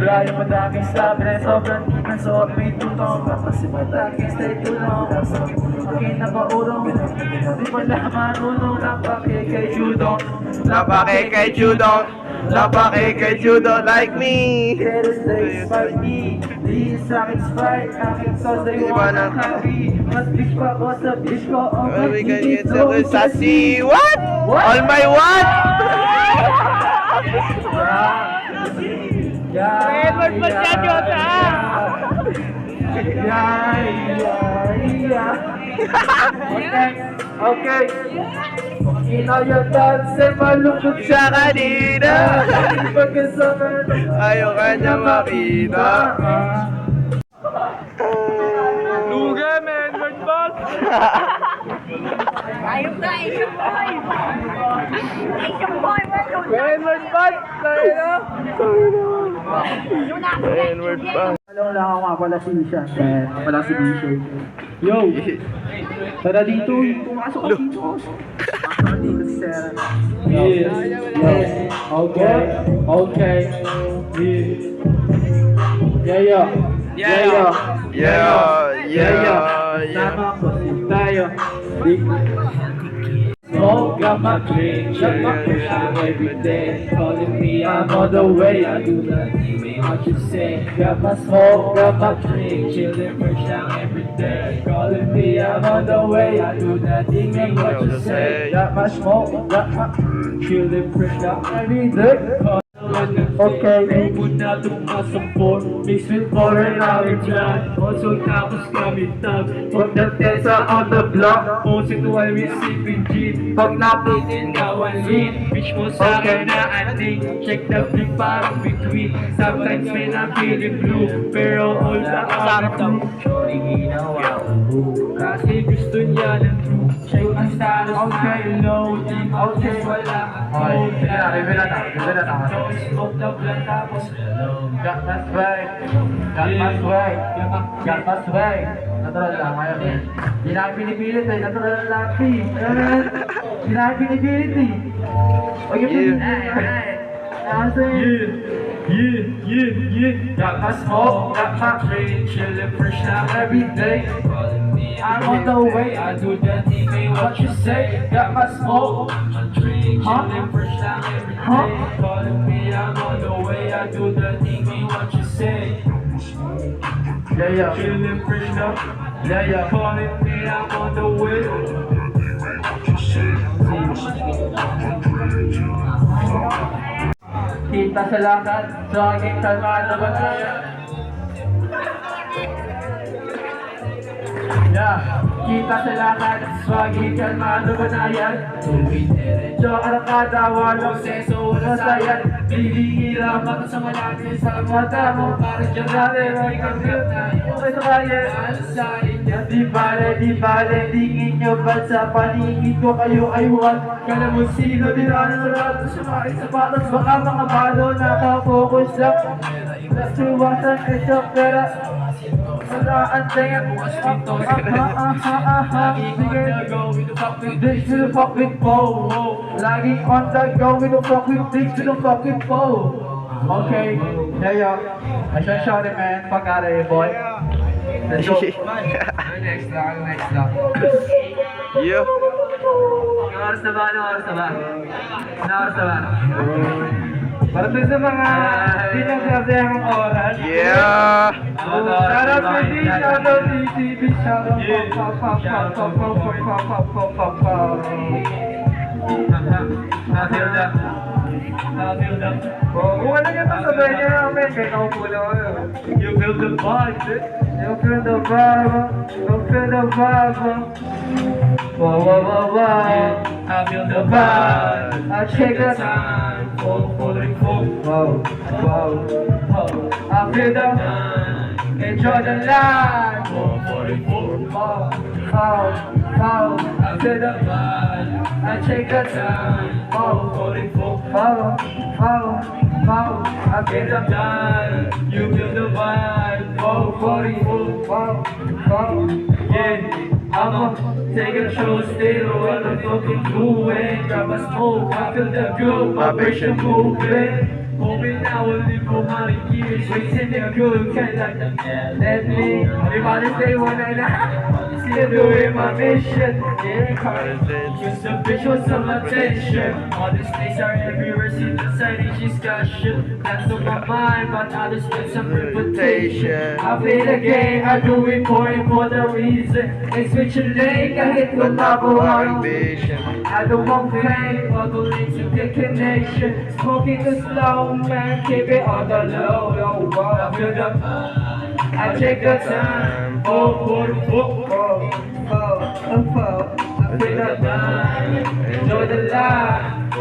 sobra yung madaming sabi, sobrang di na so may tutong. Kasi madaming stay tulong, akin na paurong, di pa na marunong, napake kay judo. Napake kay judo, napake kay judo like me. Pero stay spiky, di sa aking sprite, aking sauce ay wanang happy. Mas bitch pa ko sa bitch ko, Oh, we can get so sassy. What? All my what? Edward pa siya, Jota! Okay. Ikaw yung dance, malungkot siya kanina. Ayaw ka niya makita. Luga, man! Word boss! Ayun na, Asian boy! Asian boy, welcome! Word boss! Tayo na! Yun na, N-word pa. Alam lang ako nga pala si Isha. Pala si Isha. Yo! Tara dito! Pumasok ka dito! Pumasok ka dito si Sarah. Yeah. Okay. Okay. Yeah. Sama ko si tayo. Smoke, got my drink, got my push every day. Calling me, I'm on the way. I do not mean what you say. Got my smoke, got my drink, chilling fresh down every day. Calling me, I'm on the way. I do not mean what you say. Got my smoke, got my chilling fresh down every day. Okay, muna tumasampor, mix with foreign American. Also tapos kami tag, pagdating sa on the block, posing while we sipping gin. Pag napitin gawalin, bitch mo sa akin na ating. Check the flick parang between, sometimes may na feeling blue, pero all the sarap daw. Shorty ginawa ko, kasi gusto niya ng true. Check ang status na low, okay, wala. Okay, revela na. Smoke the blunt tapos got my swag, got my swag. Natural lang ngayon. Hindi na pinipilit eh, natural lang eh. Hindi na pinipilit eh. Huwag yung pinipilit eh. Got my smoke, got my drink, chillin' fresh now every day. I'm on the way, I do the thing, ain't what you say. Got my smoke, my drink, chillin' fresh now every day. Calling me, I'm on the way, I do the thing, ain't what you say. Yeah. Chillin' fresh now, yeah. Calling me, I'm on the way. Kita sa lakad, jogging kalmado ba tayo? Yeah, kita sa lakad, swaggy kalmado ba na yan? Diretso arakada, walang seso, walang sayan. Bibihira mata sa malaki sa mata mo, parang dyan natin, may kagyan tayo. Okay sa kaya, sa inyo. Di bale, tingin nyo ba sa paligid ko kayo ay huwag ka na mo sino, di na sa lahat sa mga sapatos, baka mga balo, nakafocus lang. Nasuwasan ka siya, pera. Salaan tayo, This to the fucking pole. Laging on the go with the fucking things to the fucking pole. Okay, yeah. I should shout it, man. Fuck out of here, boy. Let's go. Next lang. Yeah. Oras na ba? Para dun sa mga di nagsasayang ang oras. Yeah. Shoutout kay D, shoutout DTV, shoutout kung ano nyo ito sabihin nyo namin, kaya kaupo lang ako. You feel the vibe, you feel the vibe. Wow. I feel the vibe. I check the time. Wow. I feel the vibe. Enjoy the life. Wow. I feel the vibe. I check the time. Wow. I feel the vibe. You feel the vibe. Wow. Yeah. I'ma take a show, stay low, what the fucking doing? Grab a smoke, I feel the good vibration moving. Moving I will live for 100 years. Waiting in a good kind like the man. Let me, everybody say one and I still doing my mission. Just a visual some attention. All these things are everywhere, see the side each discussion. That's on my mind, but I just need some reputation. I play the game, I do it for the reason. They switch a lane, I hit the level Ambition. I don't want fame, but the links to get connection. Smoking the slow, man, keep it on the low, low, low. I feel the, I take the time, oh, I feel the time, enjoy the life. I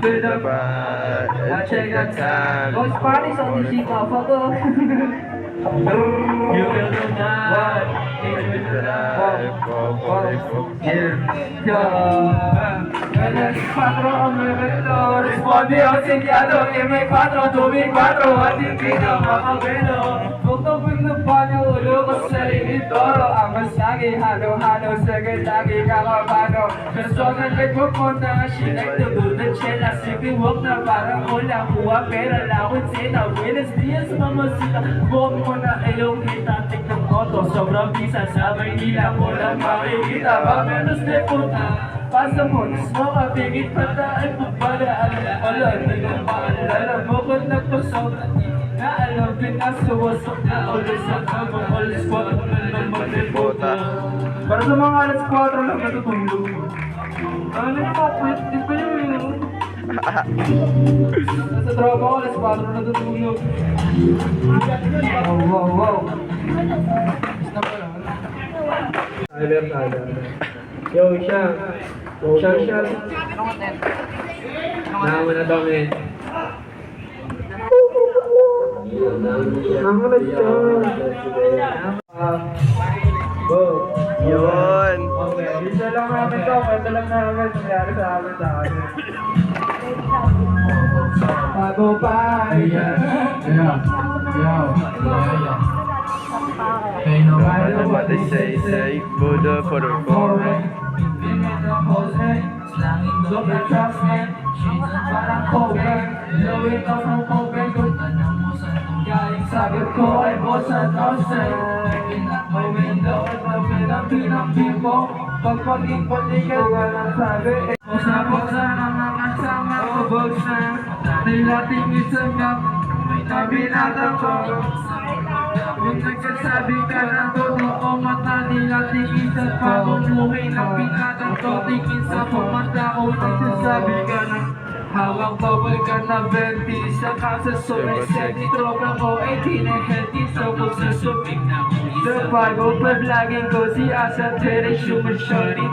feel the vibe, I take the time. Those parties on the sheet, motherfucker. You feel the night, enjoy the life. Responde auxiliado, M4, 2004, ating pinamakabelo. Pagtapos ng panyo, ulo ko sa limitoro. Ang masagi, halo-halo, sagay lagi kakabano. Personal network mo na, sinay tugunan siya. Sige, huwag na parang wala kuha, pera lawin sila. Buenos dias, mamasita. Huwag mo na iyong hitatik ng moto. Sobrang bisa sa Maynila mo lang makikita. Pag-menos na punta, pasa mo, mo kapigit pa tayo pagpalaan. Wala, hindi ko maalala mo kung nagpasaw na alam pinasuwasok na ulit sa kamang ulit spot ng magdebuta. Para sa mga alas 4 lang natutulog. Ano yung kapit? Di ba yung nasa tropa ko, alas 4 natutulog. Wow. Basta pa lang. Tyler. Yo, siya. Nama na daw eh. Nama na siya. Go. Yun. Okay, isa lang namin to. Ito lang namin nangyari sa amin sa akin. Bago pa. No matter what they say, Buddha for the foreign. Slanging doble trust man. She's parang Kobe. Blowing off ng Kobe. Galing sagot ko ay bossa nose. May window at napinang bimbo. Pagpaging-palikan walang sabi. Bosa ng mga sama ko. Bosa nilating isang gap. Na binatang ko. Kung nagsasabi ka ng totoo, mata nila tingin sa pamumuhay ng pinatang to. Tingin sa pamata o nagsasabi ka ng hawak bawal ka na 20. Sa kasasunay sexy tropa ko ay healthy. So kung susubik na sa bago pa laging ko si Asa Tere Shumashari.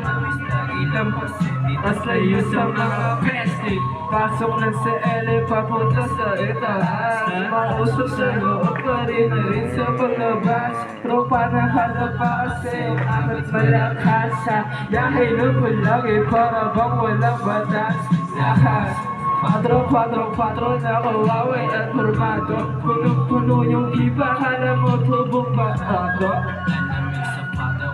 Mas layo sa mga peste. Pasok lang sa LA, papunta sa itaas. Mausok sa loob pa rin na rin sa paglabas. Tropa na halapa kasi ang amat malakas. Yahay na palagi para bang walang batas. Lahat Patro na kawawi at formado. Punong-puno yung iba, kala mo tubong batato.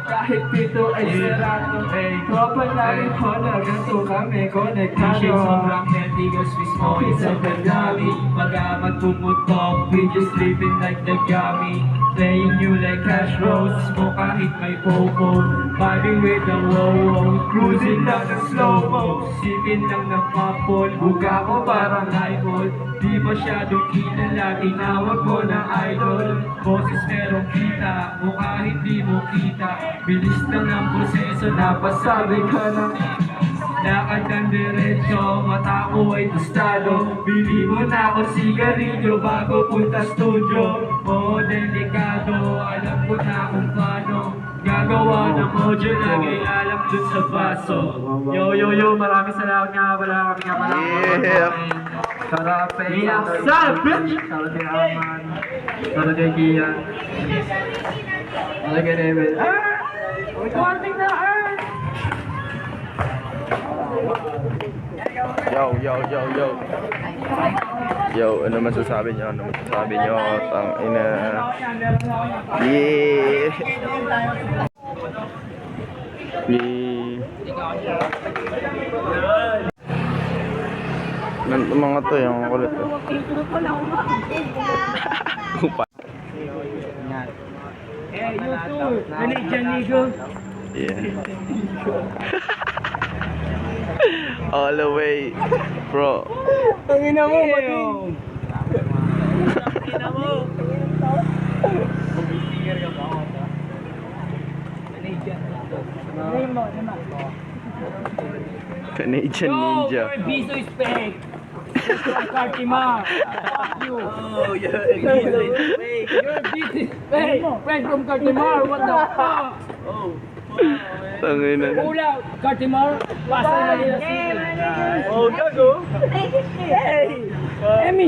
Kahit pito ay sirado. Tropa lagi ko na ganito kami konektado. Sobrang healthy, gas mismo isang kagami. Magamat pumutok, we just living like the gummy. Playing you like cash rolls mo kahit may popo. Vibing with the wow-wow, cruising lang ng slow-mo. Sipin lang ng mapol, buka ko parang idol. Di masyadong kilala, tinawag ko na idol. Boses merong kita, mukha hindi mo kita. Bilis lang ang proseso, napasabi ka na. Lakad ng diretso, mata ko ay tostado. Bili mo na ako sigarilyo bago punta studio. Oo, delikado, alam ko na kung paano gagawa ng audio na alam dun sa baso. Yo, maraming salamat nga pala. Yeah. Sarap eh. Sarap, bitch! Sarap si Aman. Sarap kay Kian. Sarap kay Nebel. Ito ang tingnan. Yo, ano masasabi nyo? Tang ina. Yeah. Mga to yung kulit. Intro pa lang Kupa. Eh, you too. Canadian Eagle. Yeah. All the way, bro. Ang ina mo, Mating. Ina mo. Mag-sticker ka ba ako? Canadian Canadian Ninja. Yo, Biso is fake. Kartima. Fuck you. Oh, yeah. Biso is fake. Your Biso is fake. Friend from Kartimar. What the fuck? Oh. Tangina. Ula, Kartimar. Pasay Manila City. Oh, gago. Hey. Emi.